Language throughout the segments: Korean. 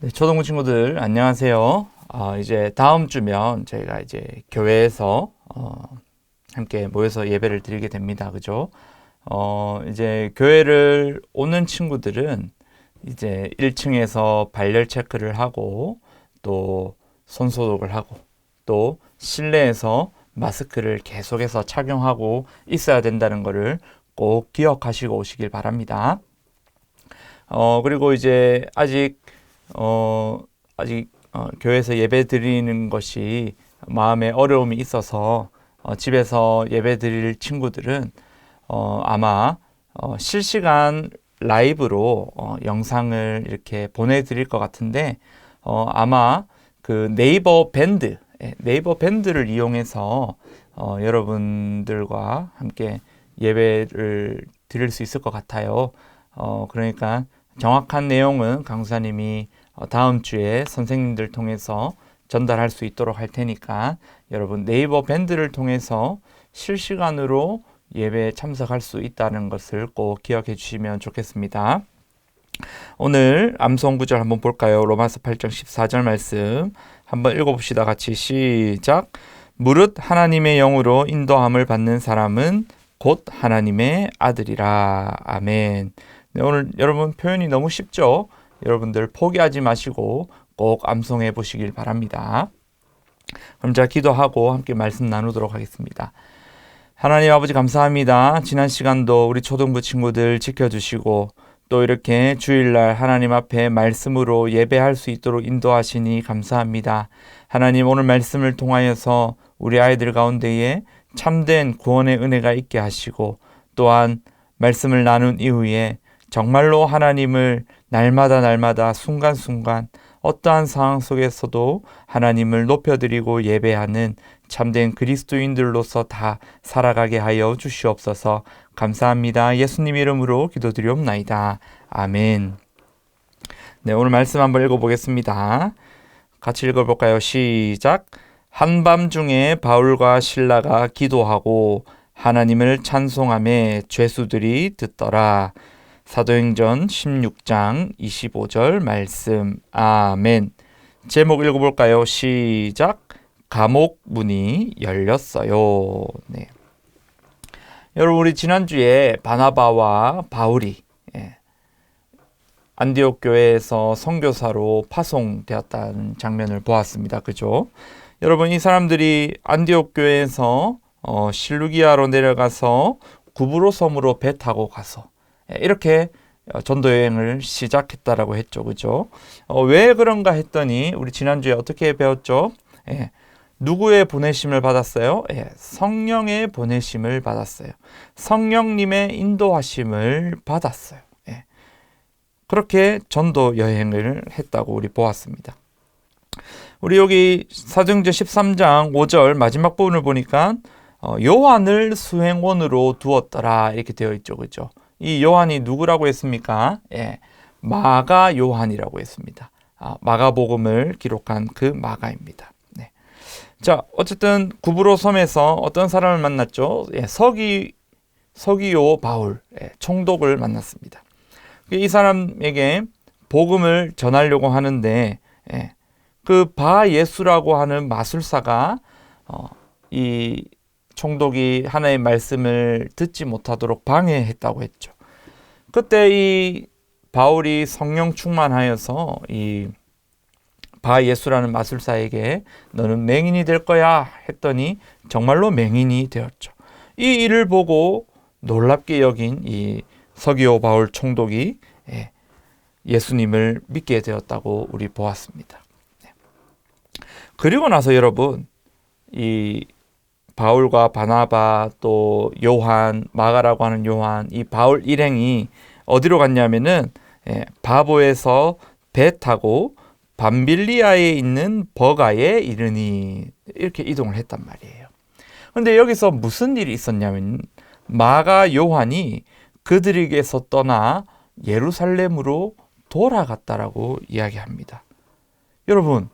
네, 초등부 친구들 안녕하세요. 이제 다음 주면 저희가 이제 교회에서 함께 모여서 예배를 드리게 됩니다. 그죠? 이제 교회를 오는 친구들은 이제 1층에서 발열 체크를 하고 또 손소독을 하고 또 실내에서 마스크를 계속해서 착용하고 있어야 된다는 것을 꼭 기억하시고 오시길 바랍니다. 그리고 이제 아직 교회에서 예배 드리는 것이 마음에 어려움이 있어서 집에서 예배 드릴 친구들은 아마 실시간 라이브로 영상을 이렇게 보내드릴 것 같은데 아마 그 네이버 밴드를 이용해서 여러분들과 함께 예배를 드릴 수 있을 것 같아요. 그러니까 정확한 내용은 강사님이 다음 주에 선생님들 통해서 전달할 수 있도록 할 테니까 여러분 네이버 밴드를 통해서 실시간으로 예배에 참석할 수 있다는 것을 꼭 기억해 주시면 좋겠습니다. 오늘 암송 구절 한번 볼까요? 로마서 8장 14절 말씀 한번 읽어봅시다. 같이 시작. 무릇 하나님의 영으로 인도함을 받는 사람은 곧 하나님의 아들이라. 아멘. 네, 오늘 여러분 표현이 너무 쉽죠? 여러분들 포기하지 마시고 꼭 암송해 보시길 바랍니다. 그럼 제가 기도하고 함께 말씀 나누도록 하겠습니다. 하나님 아버지 감사합니다. 지난 시간도 우리 초등부 친구들 지켜주시고 또 이렇게 주일날 하나님 앞에 말씀으로 예배할 수 있도록 인도하시니 감사합니다. 하나님 오늘 말씀을 통하여서 우리 아이들 가운데에 참된 구원의 은혜가 있게 하시고 또한 말씀을 나눈 이후에 정말로 하나님을 날마다 순간순간 어떠한 상황 속에서도 하나님을 높여드리고 예배하는 참된 그리스도인들로서 다 살아가게 하여 주시옵소서. 감사합니다. 예수님 이름으로 기도드리옵나이다. 아멘. 네, 오늘 말씀 한번 읽어보겠습니다. 같이 읽어볼까요? 시작. 한밤중에 바울과 실라가 기도하고 하나님을 찬송하며 죄수들이 듣더라. 사도행전 16장 25절 말씀. 아멘. 제목 읽어볼까요? 시작. 감옥 문이 열렸어요. 네. 여러분 우리 지난주에 바나바와 바울이 안디옥 교회에서 선교사로 파송되었다는 장면을 보았습니다. 그죠? 여러분 이 사람들이 안디옥 교회에서 실루기아로 내려가서 구브로 섬으로 배 타고 가서 이렇게 전도 여행을 시작했다라고 했죠. 그죠? 왜 그런가 했더니 우리 지난주에 어떻게 배웠죠? 누구의 보내심을 받았어요? 성령의 보내심을 받았어요. 성령님의 인도하심을 받았어요. 그렇게 전도 여행을 했다고 우리 보았습니다. 우리 여기 사도행전 13장 5절 마지막 부분을 보니까 요한을 수행원으로 두었더라 이렇게 되어 있죠. 그죠? 이 요한이 누구라고 했습니까? 마가 요한이라고 했습니다. 마가복음을 기록한 그 마가입니다. 네. 자, 어쨌든 구브로 섬에서 어떤 사람을 만났죠? 서기오 바울, 총독을 만났습니다. 이 사람에게 복음을 전하려고 하는데 그 바예수라고 하는 마술사가 이 총독이 하나님의 말씀을 듣지 못하도록 방해했다고 했죠. 그때 이 바울이 성령 충만하여서 이 바예수라는 마술사에게 너는 맹인이 될 거야 했더니 정말로 맹인이 되었죠. 이 일을 보고 놀랍게 여긴 이 서기오 바울 총독이 예수님을 믿게 되었다고 우리 보았습니다. 그리고 나서 여러분 이 바울과 바나바 또 요한, 마가라고 하는 요한, 이 바울 일행이 어디로 갔냐면은 바보에서 배 타고 밤빌리아에 있는 버가에 이르니 이렇게 이동을 했단 말이에요. 그런데 여기서 무슨 일이 있었냐면 마가 요한이 그들에게서 떠나 예루살렘으로 돌아갔다라고 이야기합니다. 여러분,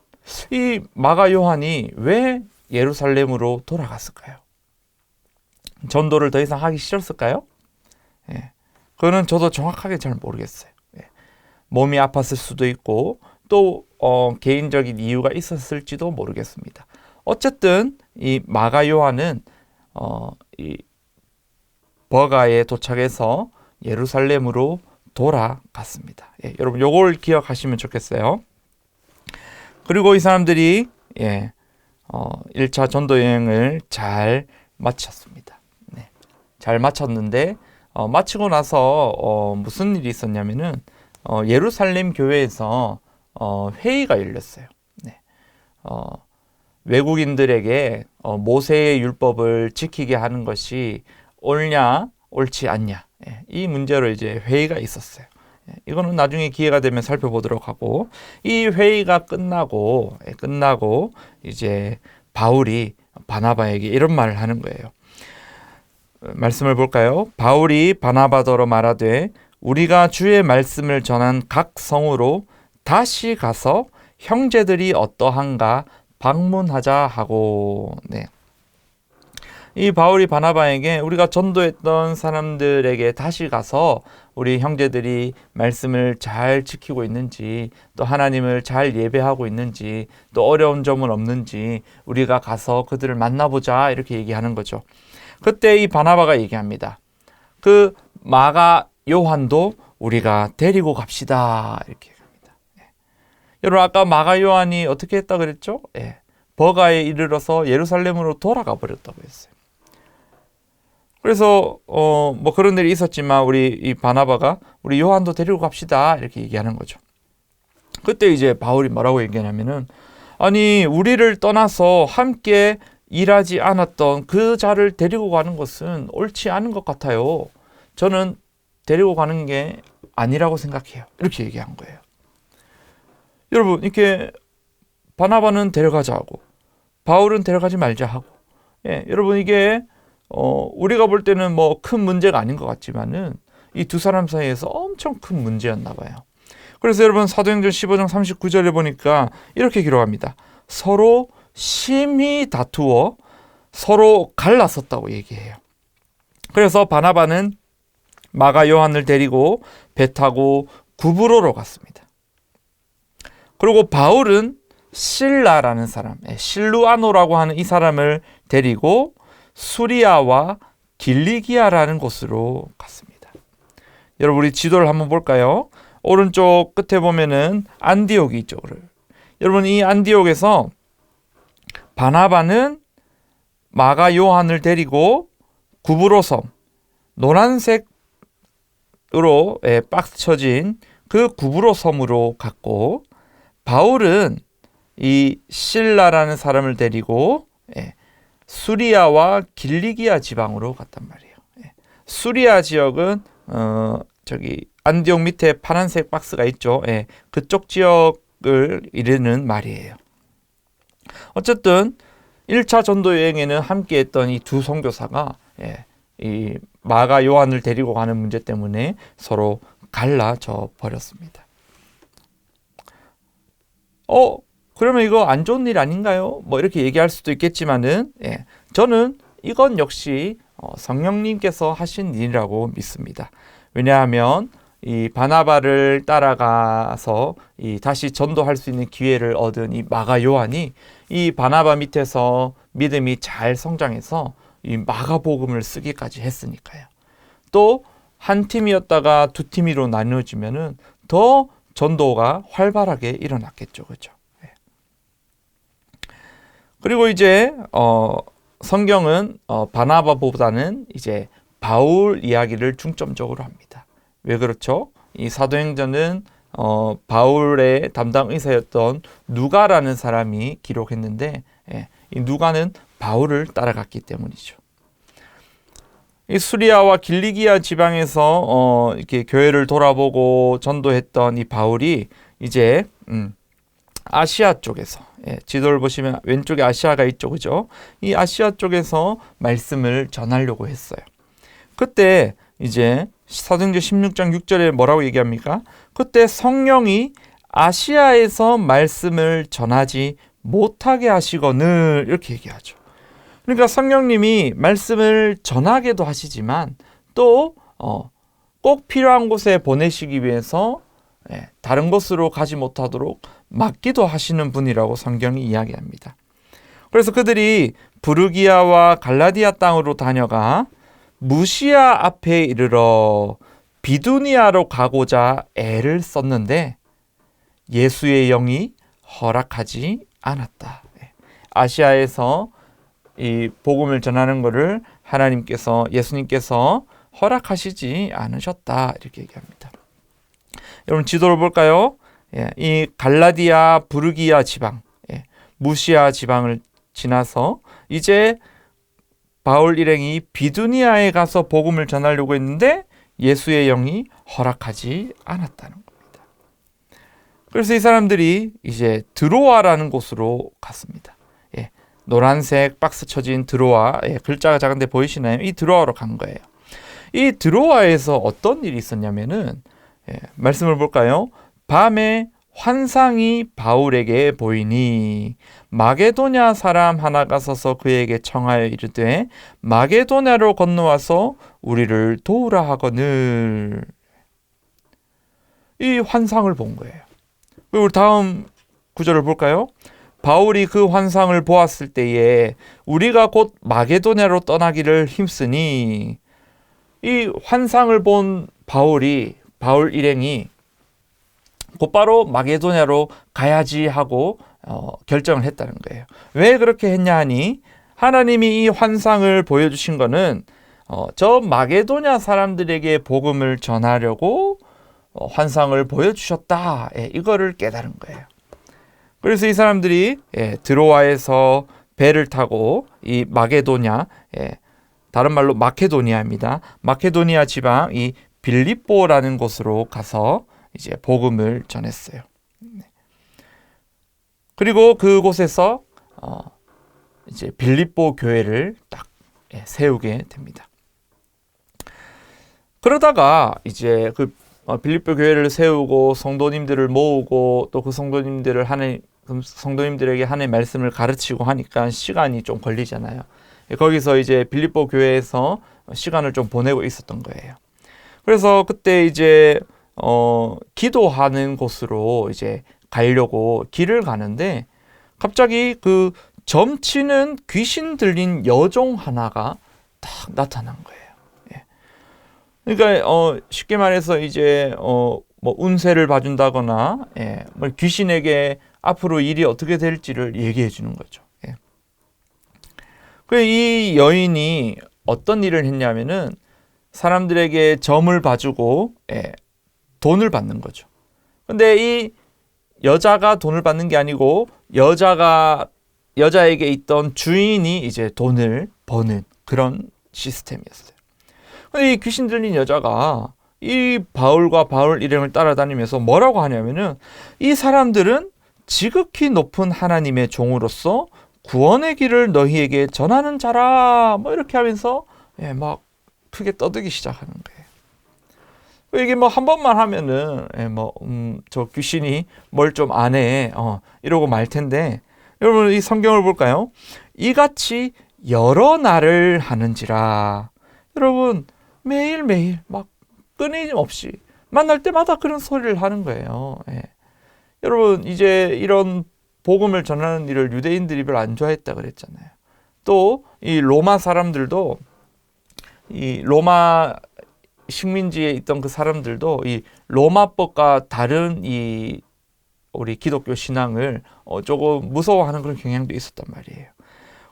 이 마가 요한이 왜 예루살렘으로 돌아갔을까요? 전도를 더 이상 하기 싫었을까요? 그거는 저도 정확하게 잘 모르겠어요. 몸이 아팠을 수도 있고 또 개인적인 이유가 있었을지도 모르겠습니다. 어쨌든 이 마가 요한은 이 버가에 도착해서 예루살렘으로 돌아갔습니다. 예, 여러분 요걸 기억하시면 좋겠어요. 그리고 이 사람들이 1차 전도 여행을 잘 마쳤습니다. 네, 잘 마쳤는데 마치고 나서 무슨 일이 있었냐면은 예루살렘 교회에서 회의가 열렸어요. 네, 외국인들에게 모세의 율법을 지키게 하는 것이 옳냐 옳지 않냐, 이 문제로 이제 회의가 있었어요. 이거는 나중에 기회가 되면 살펴보도록 하고, 이 회의가 끝나고 이제 바울이 바나바에게 이런 말을 하는 거예요. 말씀을 볼까요? 바울이 바나바더러 말하되 우리가 주의 말씀을 전한 각 성으로 다시 가서 형제들이 어떠한가 방문하자 하고. 네. 이 바울이 바나바에게 우리가 전도했던 사람들에게 다시 가서 우리 형제들이 말씀을 잘 지키고 있는지, 또 하나님을 잘 예배하고 있는지, 또 어려운 점은 없는지 우리가 가서 그들을 만나보자, 이렇게 얘기하는 거죠. 그때 이 바나바가 얘기합니다. 그 마가 요한도 우리가 데리고 갑시다, 이렇게 합니다. 여러분, 아까 마가 요한이 어떻게 했다 그랬죠? 버가에 이르러서 예루살렘으로 돌아가 버렸다고 했어요. 그래서 뭐 그런 일이 있었지만 우리 이 바나바가 우리 요한도 데리고 갑시다, 이렇게 얘기하는 거죠. 그때 이제 바울이 뭐라고 얘기하냐면은, 아니 우리를 떠나서 함께 일하지 않았던 그 자를 데리고 가는 것은 옳지 않은 것 같아요. 저는 데리고 가는 게 아니라고 생각해요, 이렇게 얘기한 거예요. 여러분, 이렇게 바나바는 데려가자 하고 바울은 데려가지 말자 하고, 여러분 이게 우리가 볼 때는 뭐 큰 문제가 아닌 것 같지만은 이 두 사람 사이에서 엄청 큰 문제였나 봐요. 그래서 여러분 사도행전 15장 39절에 보니까 이렇게 기록합니다. 서로 심히 다투어 서로 갈랐었다고 얘기해요. 그래서 바나바는 마가 요한을 데리고 배 타고 구브로로 갔습니다. 그리고 바울은 실라라는 사람, 실루아노라고 하는 이 사람을 데리고 수리아와 길리기아라는 곳으로 갔습니다. 여러분, 우리 지도를 한번 볼까요? 오른쪽 끝에 보면은 안디옥이 있죠. 여러분, 이 안디옥에서 바나바는 마가 요한을 데리고 구브로 섬, 노란색으로 박스 쳐진 그 구브로 섬으로 갔고, 바울은 이 실라라는 사람을 데리고 수리아와 길리기아 지방으로 갔단 말이에요. 수리아 지역은 저기 안디옥 밑에 파란색 박스가 있죠. 그쪽 지역을 이르는 말이에요. 어쨌든 1차 전도 여행에는 함께했던 이 두 선교사가 이 마가 요한을 데리고 가는 문제 때문에 서로 갈라져 버렸습니다. 그러면 이거 안 좋은 일 아닌가요? 뭐 이렇게 얘기할 수도 있겠지만은 저는 이건 역시 성령님께서 하신 일이라고 믿습니다. 왜냐하면 이 바나바를 따라가서 다시 전도할 수 있는 기회를 얻은 이 마가 요한이 이 바나바 밑에서 믿음이 잘 성장해서 이 마가복음을 쓰기까지 했으니까요. 또 한 팀이었다가 두 팀으로 나누어지면은 더 전도가 활발하게 일어났겠죠, 그렇죠? 그리고 이제 성경은 바나바보다는 이제 바울 이야기를 중점적으로 합니다. 왜 그렇죠? 이 사도행전은 바울의 담당 의사였던 누가라는 사람이 기록했는데, 이 누가는 바울을 따라갔기 때문이죠. 이 수리아와 길리기아 지방에서 이렇게 교회를 돌아보고 전도했던 이 바울이 이제 아시아 쪽에서, 지도를 보시면 왼쪽에 아시아가 있죠, 그죠? 이 아시아 쪽에서 말씀을 전하려고 했어요. 그때 이제 사도행전 16장 6절에 뭐라고 얘기합니까? 그때 성령이 아시아에서 말씀을 전하지 못하게 하시거늘, 이렇게 얘기하죠. 그러니까 성령님이 말씀을 전하게도 하시지만 또 꼭 필요한 곳에 보내시기 위해서 다른 곳으로 가지 못하도록 막기도 하시는 분이라고 성경이 이야기합니다. 그래서 그들이 부르기아와 갈라디아 땅으로 다녀가 무시아 앞에 이르러 비두니아로 가고자 애를 썼는데 예수의 영이 허락하지 않았다. 아시아에서 이 복음을 전하는 것을 예수님께서 허락하시지 않으셨다, 이렇게 얘기합니다. 여러분 지도를 볼까요? 이 갈라디아 부르기아 지방, 무시아 지방을 지나서 이제 바울 일행이 비두니아에 가서 복음을 전하려고 했는데 예수의 영이 허락하지 않았다는 겁니다. 그래서 이 사람들이 이제 드로아라는 곳으로 갔습니다. 노란색 박스 쳐진 드로아, 글자가 작은데 보이시나요? 이 드로아로 간 거예요. 이 드로아에서 어떤 일이 있었냐면은, 말씀을 볼까요? 밤에 환상이 바울에게 보이니 마게도냐 사람 하나가 서서 그에게 청하여 이르되 마게도냐로 건너와서 우리를 도우라 하거늘. 이 환상을 본 거예요. 그리고 다음 구절을 볼까요? 바울이 그 환상을 보았을 때에 우리가 곧 마게도냐로 떠나기를 힘쓰니, 이 환상을 본 바울 일행이 곧바로 마게도냐로 가야지 하고 결정을 했다는 거예요. 왜 그렇게 했냐 하니, 하나님이 이 환상을 보여주신 거는 저 마게도냐 사람들에게 복음을 전하려고 환상을 보여주셨다, 이거를 깨달은 거예요. 그래서 이 사람들이 드로아에서 배를 타고 이 마게도냐, 다른 말로 마케도니아입니다. 마케도니아 지방 이 빌립보라는 곳으로 가서 이제 복음을 전했어요. 그리고 그곳에서 이제 빌립보 교회를 딱 세우게 됩니다. 그러다가 이제 그 빌립보 교회를 세우고 성도님들을 모으고 또 그 성도님들에게 하나님의 말씀을 가르치고 하니까 시간이 좀 걸리잖아요. 거기서 이제 빌립보 교회에서 시간을 좀 보내고 있었던 거예요. 그래서 그때 이제 기도하는 곳으로 이제 가려고 길을 가는데 갑자기 그 점치는 귀신 들린 여종 하나가 딱 나타난 거예요. 그러니까 쉽게 말해서 이제 뭐 운세를 봐준다거나 뭐 귀신에게 앞으로 일이 어떻게 될지를 얘기해 주는 거죠. 이 여인이 어떤 일을 했냐면은 사람들에게 점을 봐주고 돈을 받는 거죠. 근데 이 여자가 돈을 받는 게 아니고 여자에게 있던 주인이 이제 돈을 버는 그런 시스템이었어요. 근데 이 귀신 들린 여자가 이 바울과 바울 일행을 따라다니면서 뭐라고 하냐면은 이 사람들은 지극히 높은 하나님의 종으로서 구원의 길을 너희에게 전하는 자라, 뭐 이렇게 하면서 막 크게 떠들기 시작하는 거예요. 이게 뭐 한 번만 하면은 저 귀신이 뭘 좀 안 해, 이러고 말 텐데, 여러분 이 성경을 볼까요? 이같이 여러 날을 하는지라. 여러분 매일매일 막 끊임없이 만날 때마다 그런 소리를 하는 거예요. 여러분 이제 이런 복음을 전하는 일을 유대인들이 별로 안 좋아했다 그랬잖아요. 또 이 로마 사람들도, 이 로마 식민지에 있던 그 사람들도 이 로마법과 다른 이 우리 기독교 신앙을 조금 무서워하는 그런 경향도 있었단 말이에요.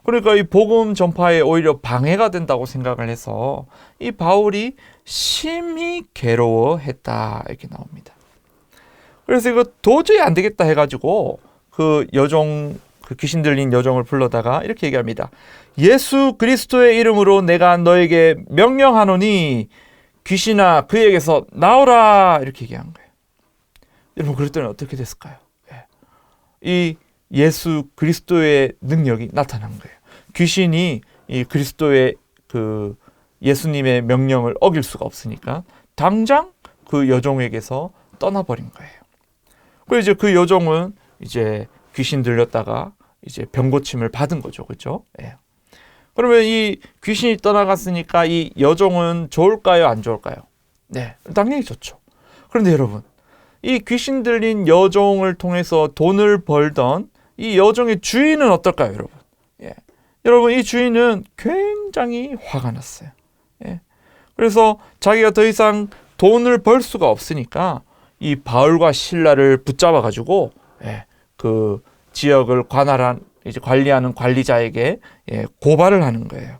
그러니까 이 복음 전파에 오히려 방해가 된다고 생각을 해서 이 바울이 심히 괴로워했다, 이렇게 나옵니다. 그래서 이거 도저히 안 되겠다 해가지고 그 귀신 들린 여종을 불러다가 이렇게 얘기합니다. 예수 그리스도의 이름으로 내가 너에게 명령하노니 귀신아 그에게서 나오라, 이렇게 얘기한 거예요. 여러분 그랬더니 어떻게 됐을까요? 이 예수 그리스도의 능력이 나타난 거예요. 귀신이 이 그리스도의 그 예수님의 명령을 어길 수가 없으니까 당장 그 여종에게서 떠나버린 거예요. 그리고 이제 그 여종은 이제 귀신 들렸다가 이제 병고침을 받은 거죠, 그렇죠? 그러면 이 귀신이 떠나갔으니까 이 여종은 좋을까요, 안 좋을까요? 네, 당연히 좋죠. 그런데 여러분, 이 귀신 들린 여종을 통해서 돈을 벌던 이 여종의 주인은 어떨까요, 여러분? 예. 여러분, 이 주인은 굉장히 화가 났어요. 예. 그래서 자기가 더 이상 돈을 벌 수가 없으니까 이 바울과 실라를 붙잡아 가지고 그 지역을 이제 관리하는 관리자에게 고발을 하는 거예요.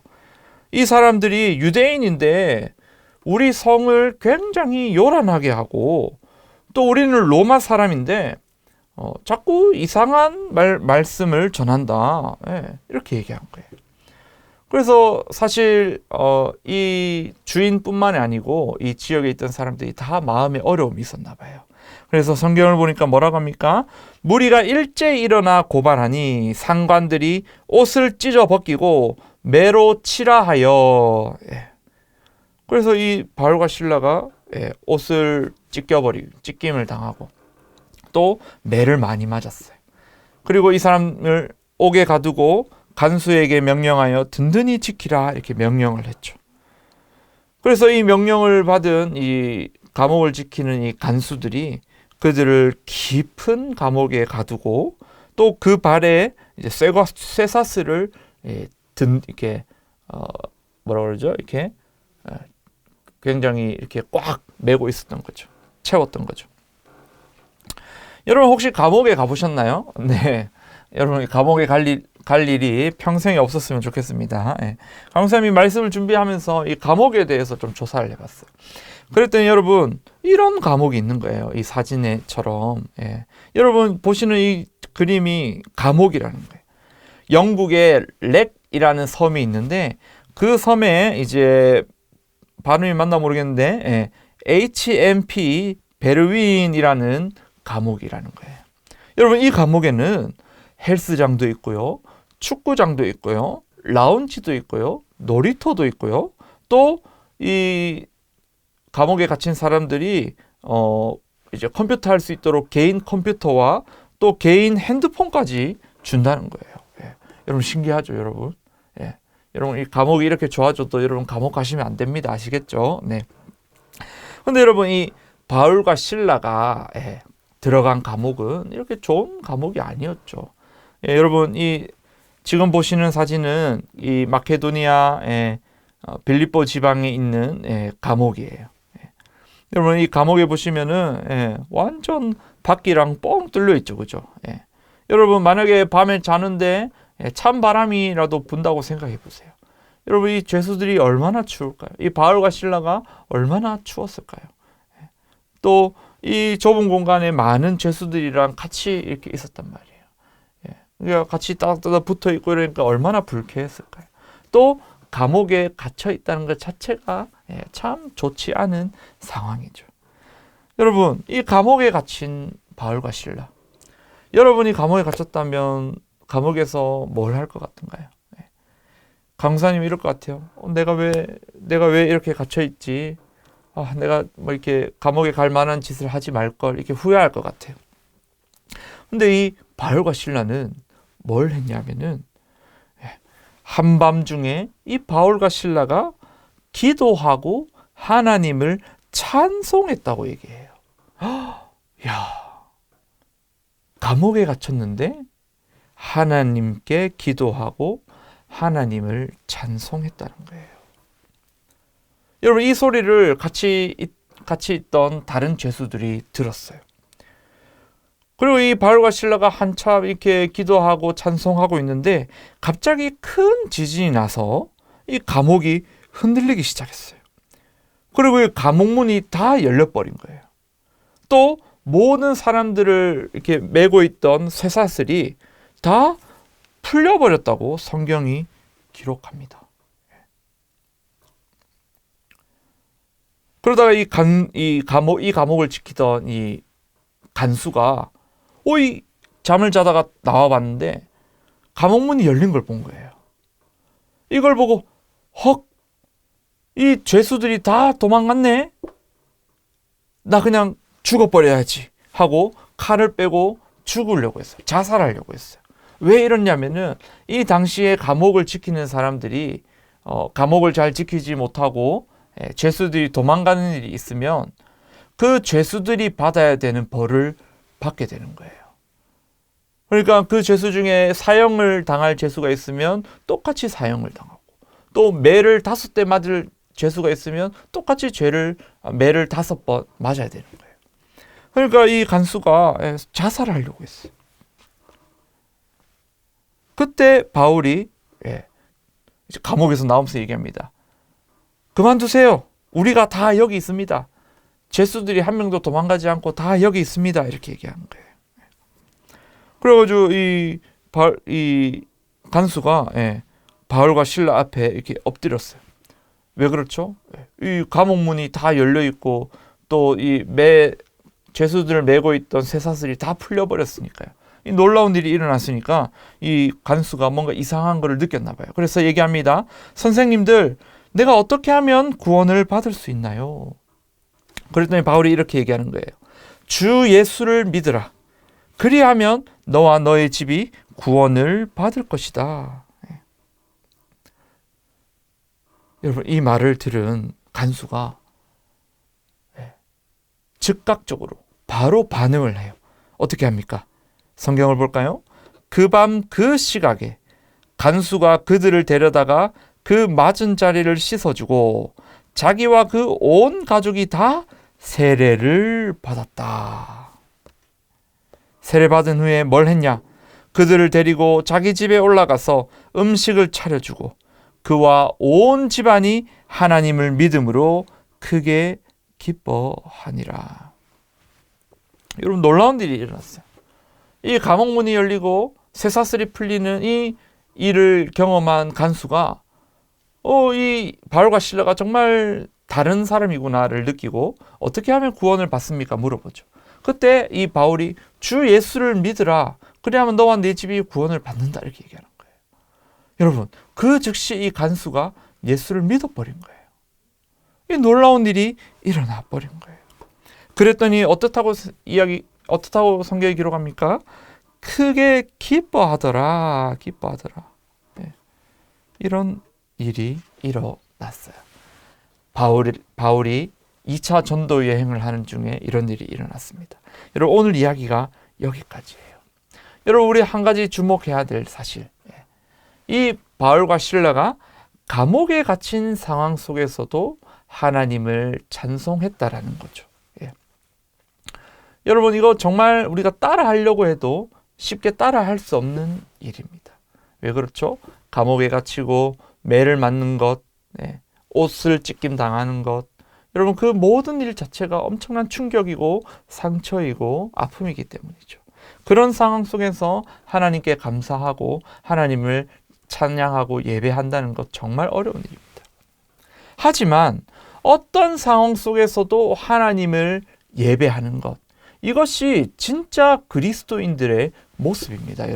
이 사람들이 유대인인데 우리 성을 굉장히 요란하게 하고 또 우리는 로마 사람인데 자꾸 이상한 말씀을 전한다. 이렇게 얘기한 거예요. 그래서 사실 이 주인뿐만이 아니고 이 지역에 있던 사람들이 다 마음에 어려움이 있었나 봐요. 그래서 성경을 보니까 뭐라고 합니까? 무리가 일제히 일어나 고발하니 상관들이 옷을 찢어 벗기고 매로 치라 하여. 그래서 이 바울과 실라가 옷을 찢김을 당하고 또 매를 많이 맞았어요. 그리고 이 사람을 옥에 가두고 간수에게 명령하여 든든히 지키라 이렇게 명령을 했죠. 그래서 이 명령을 받은 이 감옥을 지키는 이 간수들이 그들을 깊은 감옥에 가두고 또 그 발에 이제 쇠사슬을 이렇게 뭐라 그러죠? 이렇게 굉장히 이렇게 꽉 메고 있었던 거죠. 채웠던 거죠. 여러분 혹시 감옥에 가보셨나요? 네. 여러분 감옥에 갈 일이 평생에 없었으면 좋겠습니다. 강사님이 말씀을 준비하면서 이 감옥에 대해서 좀 조사를 해봤어요. 그랬더니 여러분 이런 감옥이 있는 거예요. 이 사진에처럼. 여러분 보시는 이 그림이 감옥이라는 거예요. 영국에 렉이라는 섬이 있는데 그 섬에 이제 발음이 맞나 모르겠는데 HMP 베르윈이라는 감옥이라는 거예요. 여러분 이 감옥에는 헬스장도 있고요, 축구장도 있고요, 라운지도 있고요, 놀이터도 있고요. 또 이 감옥에 갇힌 사람들이 이제 컴퓨터 할 수 있도록 개인 컴퓨터와 또 개인 핸드폰까지 준다는 거예요. 여러분 신기하죠, 여러분? 여러분 이 감옥이 이렇게 좋아져도 여러분 감옥 가시면 안 됩니다. 아시겠죠? 네. 근데 여러분 이 바울과 실라가 들어간 감옥은 이렇게 좋은 감옥이 아니었죠. 여러분 이 지금 보시는 사진은 이 마케도니아 빌립보 지방에 있는 감옥이에요. 여러분 이 감옥에 보시면은 완전 바퀴랑 뻥 뚫려 있죠, 그죠? 여러분 만약에 밤에 자는데 찬 바람이라도 분다고 생각해 보세요. 여러분 이 죄수들이 얼마나 추울까요? 이 바울과 실라가 얼마나 추웠을까요? 또 이 좁은 공간에 많은 죄수들이랑 같이 이렇게 있었단 말이에요. 그러니까 같이 따닥따닥 붙어 있고 이러니까 얼마나 불쾌했을까요? 또 감옥에 갇혀 있다는 것 자체가 참 좋지 않은 상황이죠. 여러분 이 감옥에 갇힌 바울과 실라, 여러분이 감옥에 갇혔다면 감옥에서 뭘 할 것 같은가요? 강사님 이럴 것 같아요. 내가 왜 이렇게 갇혀 있지? 내가 뭐 이렇게 감옥에 갈 만한 짓을 하지 말걸 이렇게 후회할 것 같아요. 근데 이 바울과 실라는 뭘 했냐면은 한밤중에 이 바울과 실라가 기도하고 하나님을 찬송했다고 얘기해요. 야, 감옥에 갇혔는데 하나님께 기도하고 하나님을 찬송했다는 거예요. 여러분 이 소리를 같이 있던 다른 죄수들이 들었어요. 그리고 이 바울과 실라가 한참 이렇게 기도하고 찬송하고 있는데 갑자기 큰 지진이 나서 이 감옥이 흔들리기 시작했어요. 그리고 이 감옥문이 다 열려버린 거예요. 또 모든 사람들을 이렇게 메고 있던 쇠사슬이 다 풀려버렸다고 성경이 기록합니다. 그러다가 이 감옥을 지키던 이 간수가 이 잠을 자다가 나와봤는데 감옥문이 열린 걸 본 거예요. 이걸 보고 이 죄수들이 다 도망갔네? 나 그냥 죽어버려야지 하고 칼을 빼고 죽으려고 했어요. 자살하려고 했어요. 왜 이러냐면은 이 당시에 감옥을 지키는 사람들이 감옥을 잘 지키지 못하고 죄수들이 도망가는 일이 있으면 그 죄수들이 받아야 되는 벌을 받게 되는 거예요. 그러니까 그 죄수 중에 사형을 당할 죄수가 있으면 똑같이 사형을 당하고, 또 매를 5대 맞을 죄수가 있으면 똑같이 매를 5번 맞아야 되는 거예요. 그러니까 이 간수가 자살을 하려고 했어요. 그때 바울이 감옥에서 나오면서 얘기합니다. 그만두세요. 우리가 다 여기 있습니다. 죄수들이 한 명도 도망가지 않고 다 여기 있습니다. 이렇게 얘기하는 거예요. 그래가지고 이 간수가 바울과 실라 앞에 이렇게 엎드렸어요. 왜 그렇죠? 이 감옥문이 다 열려 있고 또 이 죄수들을 메고 있던 쇠사슬이 다 풀려버렸으니까요. 이 놀라운 일이 일어났으니까 이 간수가 뭔가 이상한 것을 느꼈나 봐요. 그래서 얘기합니다. 선생님들, 내가 어떻게 하면 구원을 받을 수 있나요? 그랬더니 바울이 이렇게 얘기하는 거예요. 주 예수를 믿으라. 그리하면 너와 너의 집이 구원을 받을 것이다. 여러분, 이 말을 들은 간수가 즉각적으로 바로 반응을 해요. 어떻게 합니까? 성경을 볼까요? 그 밤 그 시각에 간수가 그들을 데려다가 그 맞은 자리를 씻어주고 자기와 그 온 가족이 다 세례를 받았다. 세례받은 후에 뭘 했냐? 그들을 데리고 자기 집에 올라가서 음식을 차려주고 그와 온 집안이 하나님을 믿음으로 크게 기뻐하니라. 여러분, 놀라운 일이 일어났어요. 이 감옥문이 열리고 쇠사슬이 풀리는 이 일을 경험한 간수가 이 바울과 실라가 정말 다른 사람이구나를 느끼고 어떻게 하면 구원을 받습니까? 물어보죠. 그때 이 바울이 주 예수를 믿으라. 그래야만 너와 네 집이 구원을 받는다. 이렇게 얘기하는 거예요. 여러분, 그 즉시 이 간수가 예수를 믿어버린 거예요. 이 놀라운 일이 일어나 버린 거예요. 그랬더니 어떻다고 성경이 기록합니까? 크게 기뻐하더라. 이런 일이 일어났어요. 바울이 2차 전도 여행을 하는 중에 이런 일이 일어났습니다. 여러분, 오늘 이야기가 여기까지예요. 여러분, 우리 한 가지 주목해야 될 사실. 이 바울과 실라가 감옥에 갇힌 상황 속에서도 하나님을 찬송했다라는 거죠. 여러분, 이거 정말 우리가 따라하려고 해도 쉽게 따라할 수 없는 일입니다. 왜 그렇죠? 감옥에 갇히고 매를 맞는 것, 옷을 찢김 당하는 것, 여러분, 그 모든 일 자체가 엄청난 충격이고 상처이고 아픔이기 때문이죠. 그런 상황 속에서 하나님께 감사하고 하나님을 찬양하고 예배한다는 것 정말 어려운 일입니다. 하지만 어떤 상황 속에서도 하나님을 예배하는 것, 이것이 진짜 그리스도인들의 모습입니다.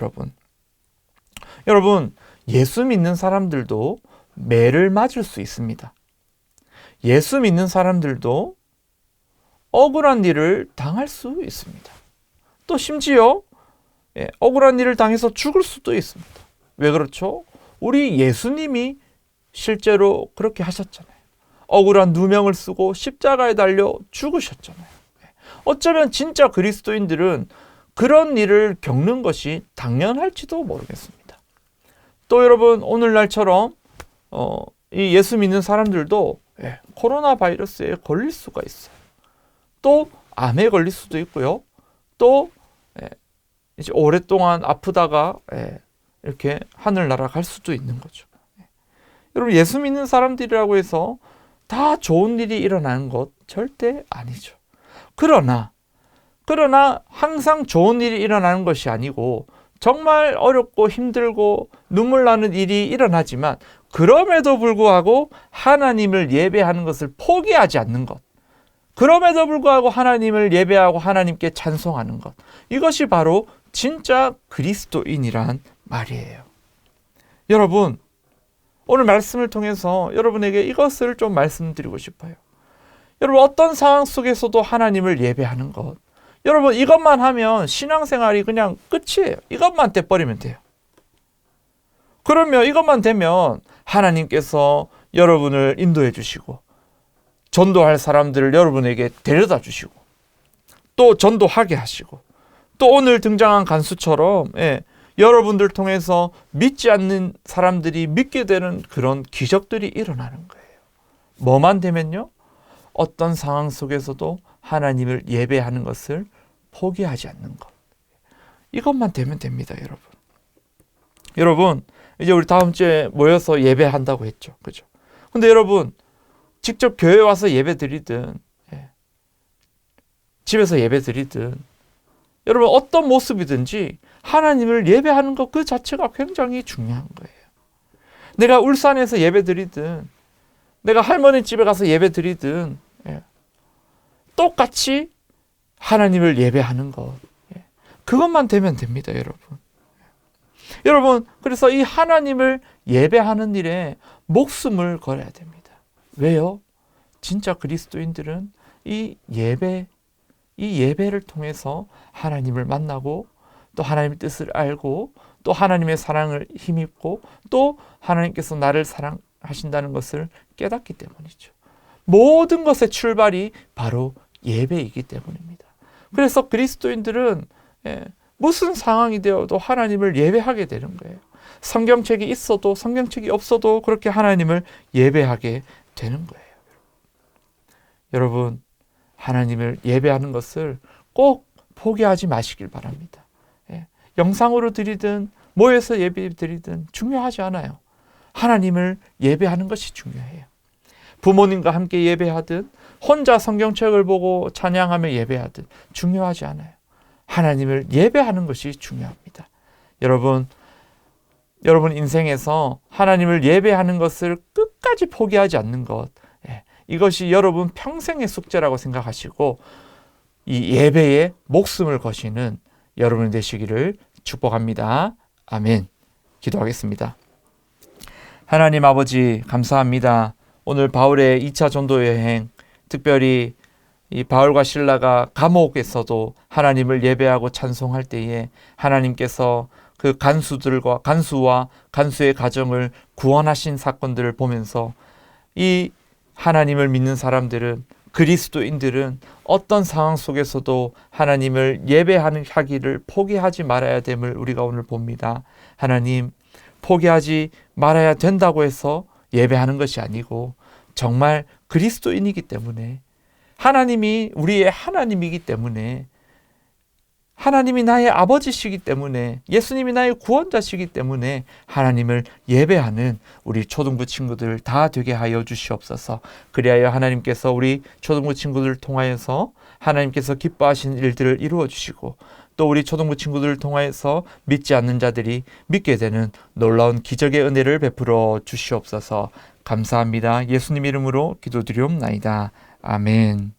여러분, 예수 믿는 사람들도 매를 맞을 수 있습니다. 예수 믿는 사람들도 억울한 일을 당할 수 있습니다. 또 심지어 억울한 일을 당해서 죽을 수도 있습니다. 왜 그렇죠? 우리 예수님이 실제로 그렇게 하셨잖아요. 억울한 누명을 쓰고 십자가에 달려 죽으셨잖아요. 어쩌면 진짜 그리스도인들은 그런 일을 겪는 것이 당연할지도 모르겠습니다. 또 여러분, 오늘날처럼 이 예수 믿는 사람들도 코로나 바이러스에 걸릴 수가 있어요. 또 암에 걸릴 수도 있고요. 또 이제 오랫동안 아프다가 이렇게 하늘 날아갈 수도 있는 거죠. 여러분, 예수 믿는 사람들이라고 해서 다 좋은 일이 일어나는 것 절대 아니죠. 그러나 항상 좋은 일이 일어나는 것이 아니고 정말 어렵고 힘들고 눈물 나는 일이 일어나지만 그럼에도 불구하고 하나님을 예배하는 것을 포기하지 않는 것, 그럼에도 불구하고 하나님을 예배하고 하나님께 찬송하는 것, 이것이 바로 진짜 그리스도인이란 말이에요. 여러분, 오늘 말씀을 통해서 여러분에게 이것을 좀 말씀드리고 싶어요. 여러분, 어떤 상황 속에서도 하나님을 예배하는 것, 여러분, 이것만 하면 신앙생활이 그냥 끝이에요. 이것만 떼버리면 돼요. 그러면 이것만 되면 하나님께서 여러분을 인도해 주시고 전도할 사람들을 여러분에게 데려다 주시고 또 전도하게 하시고 또 오늘 등장한 간수처럼 여러분들 통해서 믿지 않는 사람들이 믿게 되는 그런 기적들이 일어나는 거예요. 뭐만 되면요? 어떤 상황 속에서도 하나님을 예배하는 것을 포기하지 않는 것. 이것만 되면 됩니다, 여러분. 여러분, 이제 우리 다음 주에 모여서 예배한다고 했죠. 그죠? 근데 여러분, 직접 교회 와서 예배 드리든, 집에서 예배 드리든, 여러분 어떤 모습이든지 하나님을 예배하는 것 그 자체가 굉장히 중요한 거예요. 내가 울산에서 예배 드리든, 내가 할머니 집에 가서 예배 드리든, 똑같이 하나님을 예배하는 것. 그것만 되면 됩니다, 여러분. 여러분, 그래서 이 하나님을 예배하는 일에 목숨을 걸어야 됩니다. 왜요? 진짜 그리스도인들은 이 예배를 통해서 하나님을 만나고 또 하나님의 뜻을 알고 또 하나님의 사랑을 힘입고 또 하나님께서 나를 사랑하신다는 것을 깨닫기 때문이죠. 모든 것의 출발이 바로 예배이기 때문입니다. 그래서 그리스도인들은 무슨 상황이 되어도 하나님을 예배하게 되는 거예요. 성경책이 있어도 성경책이 없어도 그렇게 하나님을 예배하게 되는 거예요. 여러분, 하나님을 예배하는 것을 꼭 포기하지 마시길 바랍니다. 영상으로 드리든 모여서 예배 드리든 중요하지 않아요. 하나님을 예배하는 것이 중요해요. 부모님과 함께 예배하든 혼자 성경책을 보고 찬양하며 예배하든 중요하지 않아요. 하나님을 예배하는 것이 중요합니다. 여러분 인생에서 하나님을 예배하는 것을 끝까지 포기하지 않는 것, 이것이 여러분 평생의 숙제라고 생각하시고 이 예배에 목숨을 거시는 여러분 되시기를 축복합니다. 아멘. 기도하겠습니다. 하나님 아버지 감사합니다. 오늘 바울의 2차 전도 여행, 특별히 이 바울과 실라가 감옥에서도 하나님을 예배하고 찬송할 때에 하나님께서 그 간수와 간수의 가정을 구원하신 사건들을 보면서 이 하나님을 믿는 사람들은, 그리스도인들은 어떤 상황 속에서도 하나님을 예배하기를 포기하지 말아야 됨을 우리가 오늘 봅니다. 하나님, 포기하지 말아야 된다고 해서 예배하는 것이 아니고 정말 그리스도인이기 때문에, 하나님이 우리의 하나님이기 때문에, 하나님이 나의 아버지시기 때문에, 예수님이 나의 구원자시기 때문에 하나님을 예배하는 우리 초등부 친구들 다 되게 하여 주시옵소서. 그리하여 하나님께서 우리 초등부 친구들을 통하여서 하나님께서 기뻐하신 일들을 이루어 주시고 또 우리 초등부 친구들을 통하여서 믿지 않는 자들이 믿게 되는 놀라운 기적의 은혜를 베풀어 주시옵소서. 감사합니다. 예수님 이름으로 기도드리옵나이다. 아멘.